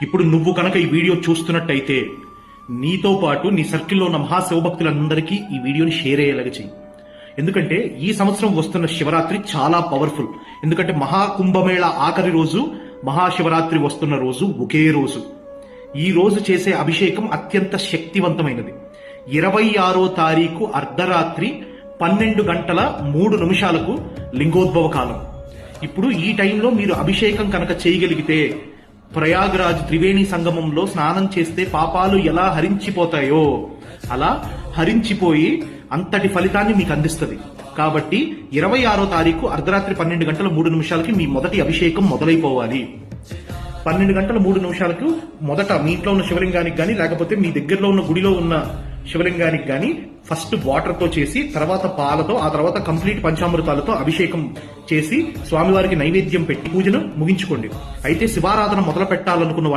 ఇప్పుడు నువ్వు కనుక ఈ వీడియో చూస్తున్నట్టయితే నీతో పాటు నీ సర్కిల్లో ఉన్న మహాశివభక్తులందరికీ ఈ వీడియోని షేర్ అయ్యేలాగా చెయ్యి. ఎందుకంటే ఈ సంవత్సరం వస్తున్న శివరాత్రి చాలా పవర్ఫుల్. ఎందుకంటే మహాకుంభమేళ ఆఖరి రోజు, మహాశివరాత్రి వస్తున్న రోజు ఒకే రోజు. ఈ రోజు చేసే అభిషేకం అత్యంత శక్తివంతమైనది. 26వ తారీఖు అర్ధరాత్రి 12:03 లింగోద్భవ కాలం. ఇప్పుడు ఈ టైంలో మీరు అభిషేకం కనుక చేయగలిగితే ప్రయాగ్రాజ్ త్రివేణి సంగమంలో స్నానం చేస్తే పాపాలు ఎలా హరించిపోతాయో అలా హరించిపోయి అంతటి ఫలితాన్ని మీకు అందిస్తుంది. కాబట్టి 26వ తారీఖు అర్ధరాత్రి 12:03 మీ మొదటి అభిషేకం మొదలైపోవాలి. 12:03 మొదట మీ ఇంట్లో ఉన్న శివలింగానికి గాని లేకపోతే మీ దగ్గరలో ఉన్న గుడిలో ఉన్న శివలింగానికి గాని ఫస్ట్ వాటర్ తో చేసి, తర్వాత పాలతో, ఆ తర్వాత కంప్లీట్ పంచామృతాలతో అభిషేకం చేసి స్వామివారికి నైవేద్యం పెట్టి పూజను ముగించుకోండి. అయితే శివారాధన మొదలు పెట్టాలనుకున్న